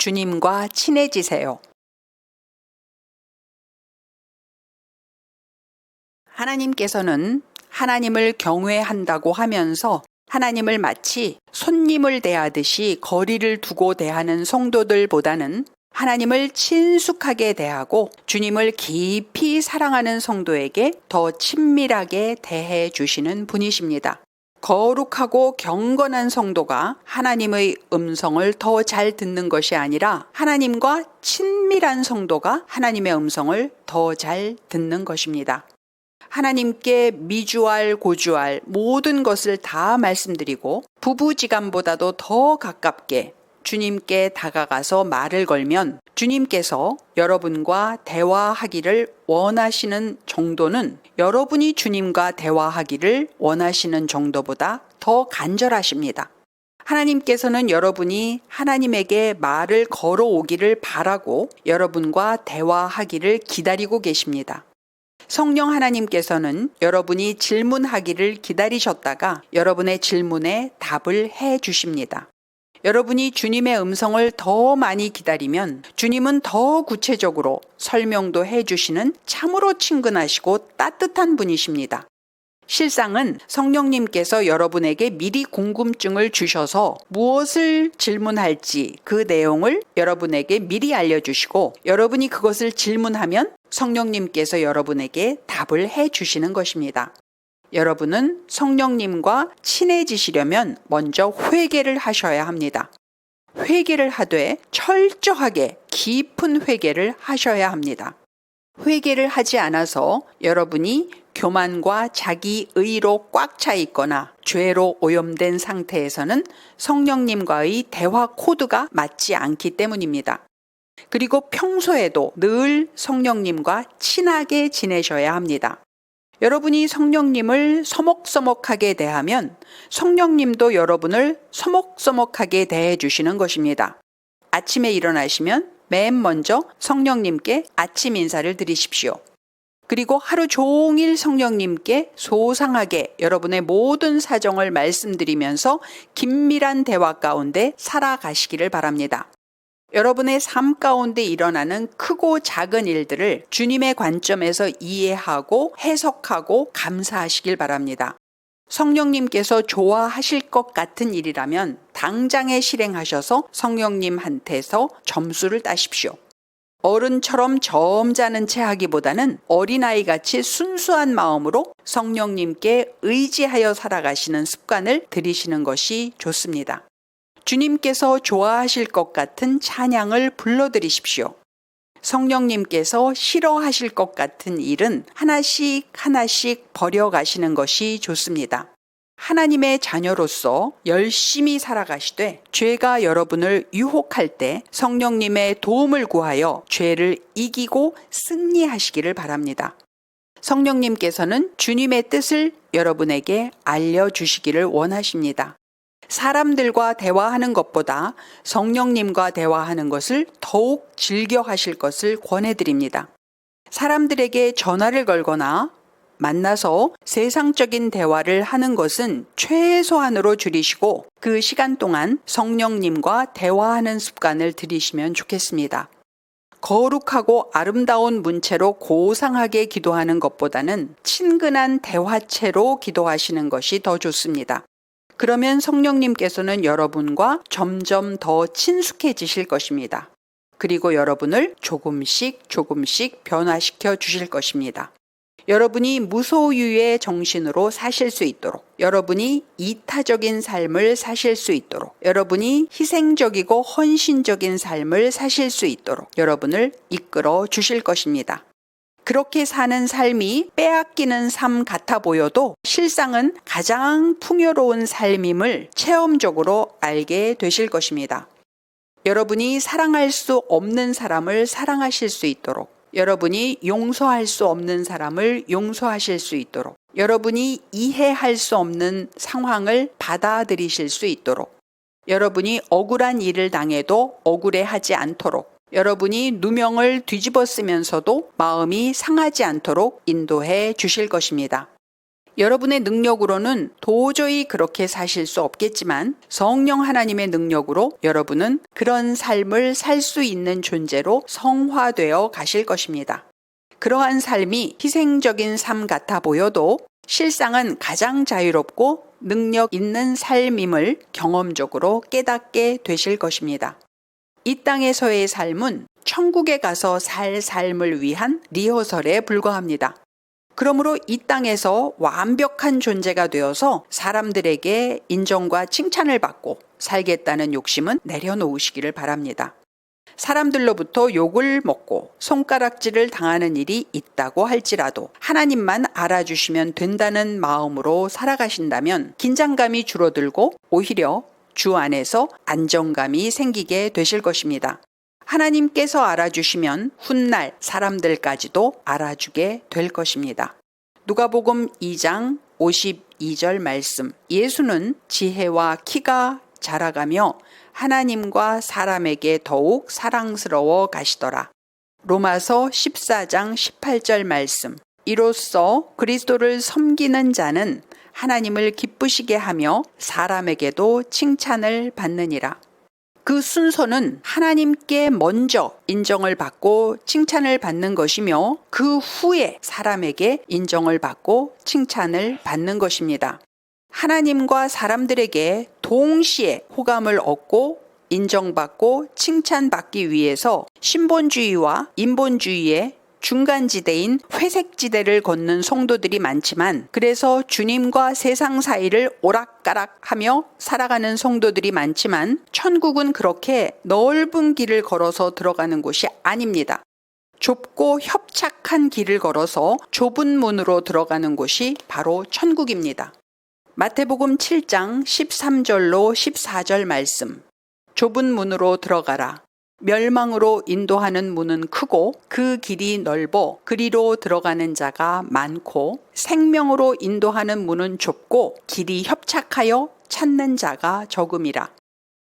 주님과 친해지세요. 하나님께서는 하나님을 경외한다고 하면서 하나님을 마치 손님을 대하듯이 거리를 두고 대하는 성도들보다는 하나님을 친숙하게 대하고 주님을 깊이 사랑하는 성도에게 더 친밀하게 대해 주시는 분이십니다. 거룩하고 경건한 성도가 하나님의 음성을 더 잘 듣는 것이 아니라 하나님과 친밀한 성도가 하나님의 음성을 더 잘 듣는 것입니다. 하나님께 미주알 고주알 모든 것을 다 말씀드리고 부부지간보다도 더 가깝게 주님께 다가가서 말을 걸면 주님께서 여러분과 대화하기를 원하시는 정도는 여러분이 주님과 대화하기를 원하시는 정도보다 더 간절하십니다. 하나님께서는 여러분이 하나님에게 말을 걸어오기를 바라고 여러분과 대화하기를 기다리고 계십니다. 성령 하나님께서는 여러분이 질문하기를 기다리셨다가 여러분의 질문에 답을 해 주십니다. 여러분이 주님의 음성을 더 많이 기다리면 주님은 더 구체적으로 설명도 해 주시는 참으로 친근하시고 따뜻한 분이십니다. 실상은 성령님께서 여러분에게 미리 궁금증을 주셔서 무엇을 질문할지 그 내용을 여러분에게 미리 알려주시고 여러분이 그것을 질문하면 성령님께서 여러분에게 답을 해 주시는 것입니다. 여러분은 성령님과 친해지시려면 먼저 회개를 하셔야 합니다. 회개를 하되 철저하게 깊은 회개를 하셔야 합니다. 회개를 하지 않아서 여러분이 교만과 자기 의로 꽉 차 있거나 죄로 오염된 상태에서는 성령님과의 대화 코드가 맞지 않기 때문입니다. 그리고 평소에도 늘 성령님과 친하게 지내셔야 합니다. 여러분이 성령님을 서먹서먹하게 대하면 성령님도 여러분을 서먹서먹하게 대해 주시는 것입니다. 아침에 일어나시면 맨 먼저 성령님께 아침 인사를 드리십시오. 그리고 하루 종일 성령님께 소상하게 여러분의 모든 사정을 말씀드리면서 긴밀한 대화 가운데 살아가시기를 바랍니다. 여러분의 삶 가운데 일어나는 크고 작은 일들을 주님의 관점에서 이해하고 해석하고 감사하시길 바랍니다. 성령님께서 좋아하실 것 같은 일이라면 당장에 실행하셔서 성령님한테서 점수를 따십시오. 어른처럼 점잖은 채 하기보다는 어린아이같이 순수한 마음으로 성령님께 의지하여 살아가시는 습관을 들이시는 것이 좋습니다. 주님께서 좋아하실 것 같은 찬양을 불러드리십시오. 성령님께서 싫어하실 것 같은 일은 하나씩 하나씩 버려가시는 것이 좋습니다. 하나님의 자녀로서 열심히 살아가시되 죄가 여러분을 유혹할 때 성령님의 도움을 구하여 죄를 이기고 승리하시기를 바랍니다. 성령님께서는 주님의 뜻을 여러분에게 알려주시기를 원하십니다. 사람들과 대화하는 것보다 성령님과 대화하는 것을 더욱 즐겨 하실 것을 권해드립니다. 사람들에게 전화를 걸거나 만나서 세상적인 대화를 하는 것은 최소한으로 줄이시고 그 시간 동안 성령님과 대화하는 습관을 들이시면 좋겠습니다. 거룩하고 아름다운 문체로 고상하게 기도하는 것보다는 친근한 대화체로 기도하시는 것이 더 좋습니다. 그러면 성령님께서는 여러분과 점점 더 친숙해지실 것입니다. 그리고 여러분을 조금씩 변화시켜 주실 것입니다. 여러분이 무소유의 정신으로 사실 수 있도록, 여러분이 이타적인 삶을 사실 수 있도록, 여러분이 희생적이고 헌신적인 삶을 사실 수 있도록 여러분을 이끌어 주실 것입니다. 그렇게 사는 삶이 빼앗기는 삶 같아 보여도 실상은 가장 풍요로운 삶임을 체험적으로 알게 되실 것입니다. 여러분이 사랑할 수 없는 사람을 사랑하실 수 있도록, 여러분이 용서할 수 없는 사람을 용서하실 수 있도록, 여러분이 이해할 수 없는 상황을 받아들이실 수 있도록, 여러분이 억울한 일을 당해도 억울해하지 않도록, 여러분이 누명을 뒤집어 쓰면서도 마음이 상하지 않도록 인도해 주실 것입니다. 여러분의 능력으로는 도저히 그렇게 사실 수 없겠지만 성령 하나님의 능력으로 여러분은 그런 삶을 살 수 있는 존재로 성화되어 가실 것입니다. 그러한 삶이 희생적인 삶 같아 보여도 실상은 가장 자유롭고 능력 있는 삶임을 경험적으로 깨닫게 되실 것입니다. 이 땅에서의 삶은 천국에 가서 살 삶을 위한 리허설에 불과합니다. 그러므로 이 땅에서 완벽한 존재가 되어서 사람들에게 인정과 칭찬을 받고 살겠다는 욕심은 내려놓으시기를 바랍니다. 사람들로부터 욕을 먹고 손가락질을 당하는 일이 있다고 할지라도 하나님만 알아주시면 된다는 마음으로 살아가신다면 긴장감이 줄어들고 오히려 주 안에서 안정감이 생기게 되실 것입니다. 하나님께서 알아주시면 훗날 사람들까지도 알아주게 될 것입니다. 누가복음 2장 52절 말씀. 예수는 지혜와 키가 자라가며 하나님과 사람에게 더욱 사랑스러워 가시더라. 로마서 14장 18절 말씀. 이로써 그리스도를 섬기는 자는 하나님을 기쁘시게 하며 사람에게도 칭찬을 받느니라. 그 순서는 하나님께 먼저 인정을 받고 칭찬을 받는 것이며 그 후에 사람에게 인정을 받고 칭찬을 받는 것입니다. 하나님과 사람들에게 동시에 호감을 얻고 인정받고 칭찬받기 위해서 신본주의와 인본주의의 중간지대인 회색지대를 걷는 성도들이 많지만 그래서 주님과 세상 사이를 오락가락하며 살아가는 성도들이 많지만 천국은 그렇게 넓은 길을 걸어서 들어가는 곳이 아닙니다. 좁고 협착한 길을 걸어서 좁은 문으로 들어가는 곳이 바로 천국입니다. 마태복음 7장 13절로 14절 말씀. 좁은 문으로 들어가라. 멸망으로 인도하는 문은 크고 그 길이 넓어 그리로 들어가는 자가 많고 생명으로 인도하는 문은 좁고 길이 협착하여 찾는 자가 적음이라.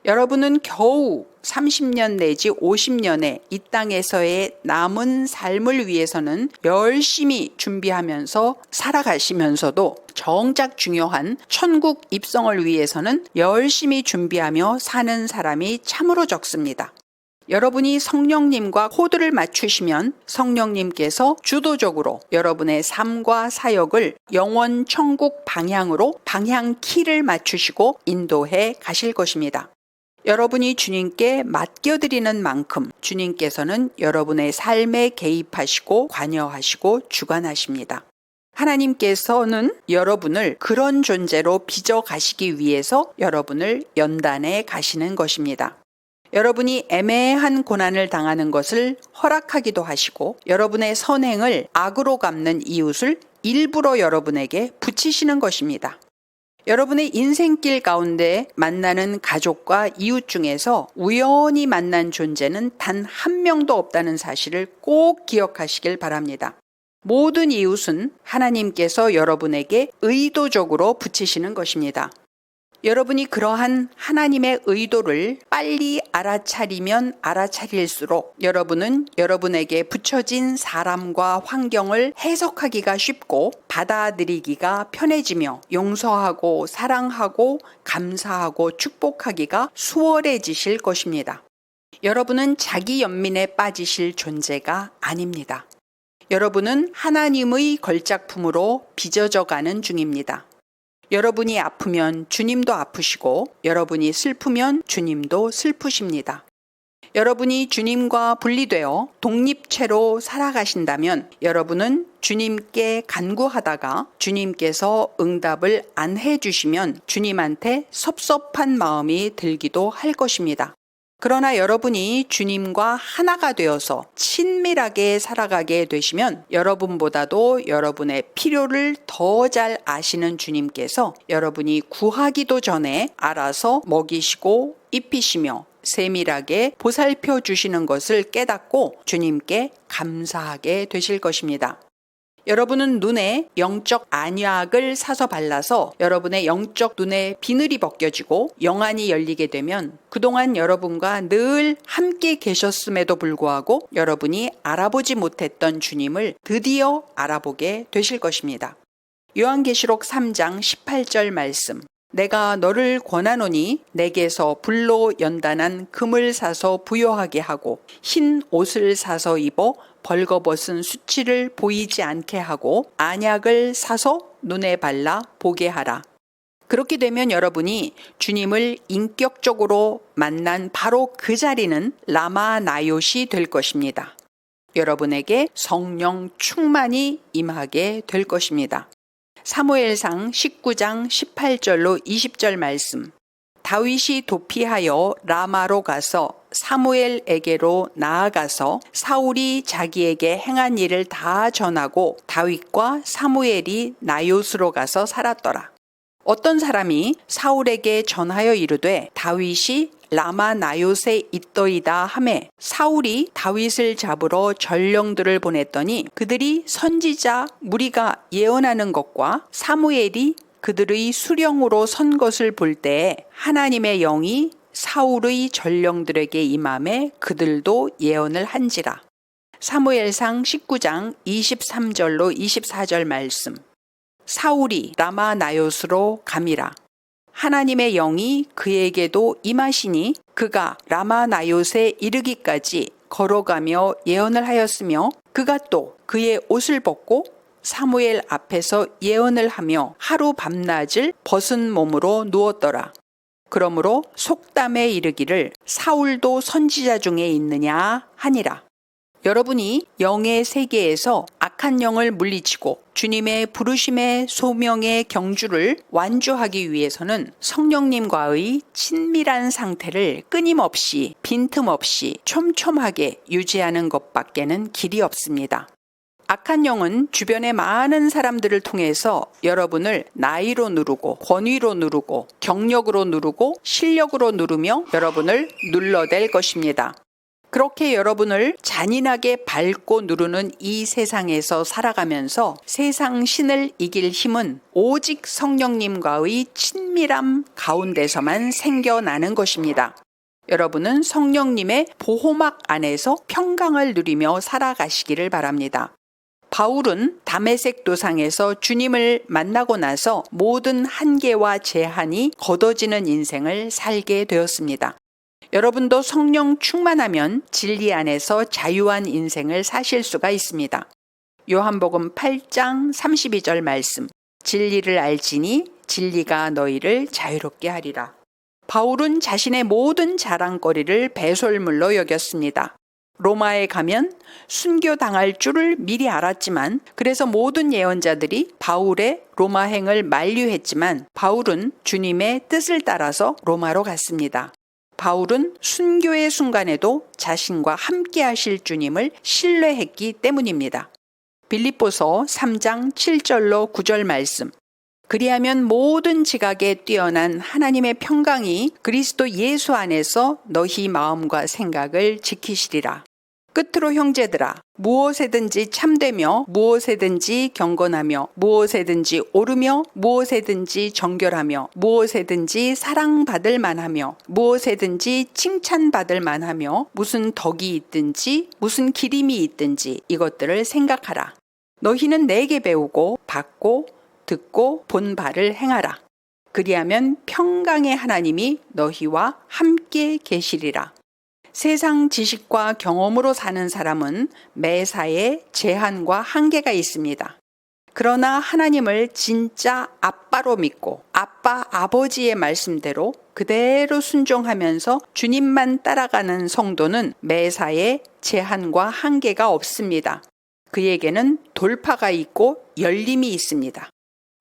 여러분은 겨우 30년 내지 50년의 이 땅에서의 남은 삶을 위해서는 열심히 준비하면서 살아가시면서도 정작 중요한 천국 입성을 위해서는 열심히 준비하며 사는 사람이 참으로 적습니다. 여러분이 성령님과 코드를 맞추시면 성령님께서 주도적으로 여러분의 삶과 사역을 영원 천국 방향으로 방향 키를 맞추시고 인도해 가실 것입니다. 여러분이 주님께 맡겨드리는 만큼 주님께서는 여러분의 삶에 개입하시고 관여하시고 주관하십니다. 하나님께서는 여러분을 그런 존재로 빚어 가시기 위해서 여러분을 연단해 가시는 것입니다. 여러분이 애매한 고난을 당하는 것을 허락하기도 하시고 여러분의 선행을 악으로 갚는 이웃을 일부러 여러분에게 붙이시는 것입니다. 여러분의 인생길 가운데 만나는 가족과 이웃 중에서 우연히 만난 존재는 단 한 명도 없다는 사실을 꼭 기억하시길 바랍니다. 모든 이웃은 하나님께서 여러분에게 의도적으로 붙이시는 것입니다. 여러분이 그러한 하나님의 의도를 빨리 알아차리면 알아차릴수록 여러분은 여러분에게 붙여진 사람과 환경을 해석하기가 쉽고 받아들이기가 편해지며 용서하고 사랑하고 감사하고 축복하기가 수월해지실 것입니다. 여러분은 자기 연민에 빠지실 존재가 아닙니다. 여러분은 하나님의 걸작품으로 빚어져 가는 중입니다. 여러분이 아프면 주님도 아프시고 여러분이 슬프면 주님도 슬프십니다. 여러분이 주님과 분리되어 독립체로 살아가신다면 여러분은 주님께 간구하다가 주님께서 응답을 안 해주시면 주님한테 섭섭한 마음이 들기도 할 것입니다. 그러나 여러분이 주님과 하나가 되어서 친밀하게 살아가게 되시면 여러분보다도 여러분의 필요를 더 잘 아시는 주님께서 여러분이 구하기도 전에 알아서 먹이시고 입히시며 세밀하게 보살펴 주시는 것을 깨닫고 주님께 감사하게 되실 것입니다. 여러분은 눈에 영적 안약을 사서 발라서 여러분의 영적 눈에 비늘이 벗겨지고 영안이 열리게 되면 그동안 여러분과 늘 함께 계셨음에도 불구하고 여러분이 알아보지 못했던 주님을 드디어 알아보게 되실 것입니다. 요한계시록 3장 18절 말씀. 내가 너를 권하노니 내게서 불로 연단한 금을 사서 부요하게 하고 흰 옷을 사서 입어 벌거벗은 수치를 보이지 않게 하고 안약을 사서 눈에 발라 보게 하라. 그렇게 되면 여러분이 주님을 인격적으로 만난 바로 그 자리는 라마나요시 될 것입니다. 여러분에게 성령 충만이 임하게 될 것입니다. 사무엘상 19장 18절로 20절 말씀. 다윗이 도피하여 라마로 가서 사무엘에게로 나아가서 사울이 자기에게 행한 일을 다 전하고 다윗과 사무엘이 나요스로 가서 살았더라. 어떤 사람이 사울에게 전하여 이르되 다윗이 라마 나요스에 있더이다 하매 사울이 다윗을 잡으러 전령들을 보냈더니 그들이 선지자 무리가 예언하는 것과 사무엘이 그들의 수령으로 선 것을 볼 때에 하나님의 영이 사울의 전령들에게 임함에 그들도 예언을 한지라. 사무엘상 19장 23절로 24절 말씀. 사울이 라마나요스로 감이라. 하나님의 영이 그에게도 임하시니 그가 라마나요스에 이르기까지 걸어가며 예언을 하였으며 그가 또 그의 옷을 벗고 사무엘 앞에서 예언을 하며 하루 밤낮을 벗은 몸으로 누웠더라. 그러므로 속담에 이르기를 사울도 선지자 중에 있느냐 하니라. 여러분이 영의 세계에서 악한 영을 물리치고 주님의 부르심의 소명의 경주를 완주하기 위해서는 성령님과의 친밀한 상태를 끊임없이 빈틈없이 촘촘하게 유지하는 것밖에는 길이 없습니다. 악한 영은 주변의 많은 사람들을 통해서 여러분을 나이로 누르고 권위로 누르고 경력으로 누르고 실력으로 누르며 여러분을 눌러댈 것입니다. 그렇게 여러분을 잔인하게 밟고 누르는 이 세상에서 살아가면서 세상 신을 이길 힘은 오직 성령님과의 친밀함 가운데서만 생겨나는 것입니다. 여러분은 성령님의 보호막 안에서 평강을 누리며 살아가시기를 바랍니다. 바울은 다메섹 도상에서 주님을 만나고 나서 모든 한계와 제한이 걷어지는 인생을 살게 되었습니다. 여러분도 성령 충만하면 진리 안에서 자유한 인생을 사실 수가 있습니다. 요한복음 8장 32절 말씀. 진리를 알지니 진리가 너희를 자유롭게 하리라. 바울은 자신의 모든 자랑거리를 배설물로 여겼습니다. 로마에 가면 순교당할 줄을 미리 알았지만 그래서 모든 예언자들이 바울의 로마행을 만류했지만 바울은 주님의 뜻을 따라서 로마로 갔습니다. 바울은 순교의 순간에도 자신과 함께 하실 주님을 신뢰했기 때문입니다. 빌립보서 3장 7절로 9절 말씀. 그리하면 모든 지각에 뛰어난 하나님의 평강이 그리스도 예수 안에서 너희 마음과 생각을 지키시리라. 끝으로 형제들아, 무엇에든지 참되며 무엇에든지 경건하며 무엇에든지 옳으며 무엇에든지 정결하며 무엇에든지 사랑받을 만하며 무엇에든지 칭찬받을 만하며 무슨 덕이 있든지 무슨 기림이 있든지 이것들을 생각하라. 너희는 내게 배우고 받고 듣고 본 바를 행하라. 그리하면 평강의 하나님이 너희와 함께 계시리라. 세상 지식과 경험으로 사는 사람은 매사에 제한과 한계가 있습니다. 그러나 하나님을 진짜 아빠로 믿고 아빠 아버지의 말씀대로 그대로 순종하면서 주님만 따라가는 성도는 매사에 제한과 한계가 없습니다. 그에게는 돌파가 있고 열림이 있습니다.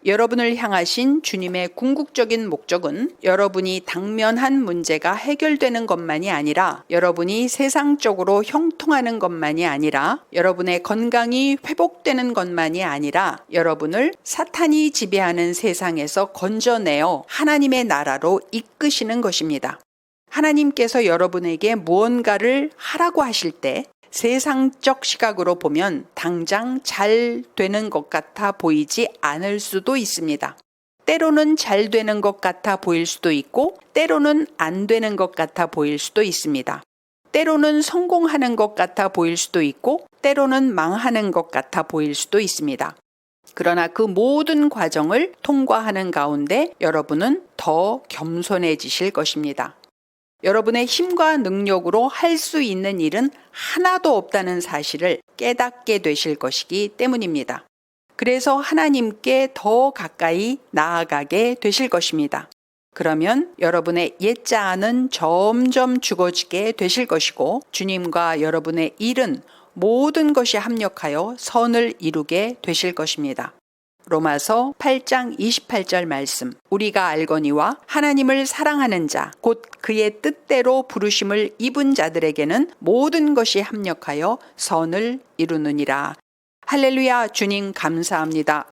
여러분을 향하신 주님의 궁극적인 목적은 여러분이 당면한 문제가 해결되는 것만이 아니라 여러분이 세상적으로 형통하는 것만이 아니라 여러분의 건강이 회복되는 것만이 아니라 여러분을 사탄이 지배하는 세상에서 건져내어 하나님의 나라로 이끄시는 것입니다. 하나님께서 여러분에게 무언가를 하라고 하실 때 세상적 시각으로 보면 당장 잘 되는 것 같아 보이지 않을 수도 있습니다. 때로는 잘 되는 것 같아 보일 수도 있고 때로는 안 되는 것 같아 보일 수도 있습니다. 때로는 성공하는 것 같아 보일 수도 있고 때로는 망하는 것 같아 보일 수도 있습니다. 그러나 그 모든 과정을 통과하는 가운데 여러분은 더 겸손해지실 것입니다. 여러분의 힘과 능력으로 할 수 있는 일은 하나도 없다는 사실을 깨닫게 되실 것이기 때문입니다. 그래서 하나님께 더 가까이 나아가게 되실 것입니다. 그러면 여러분의 옛자아는 점점 죽어지게 되실 것이고 주님과 여러분의 일은 모든 것이 합력하여 선을 이루게 되실 것입니다. 로마서 8장 28절 말씀. 우리가 알거니와 하나님을 사랑하는 자, 곧 그의 뜻대로 부르심을 입은 자들에게는 모든 것이 합력하여 선을 이루느니라. 할렐루야. 주님 감사합니다.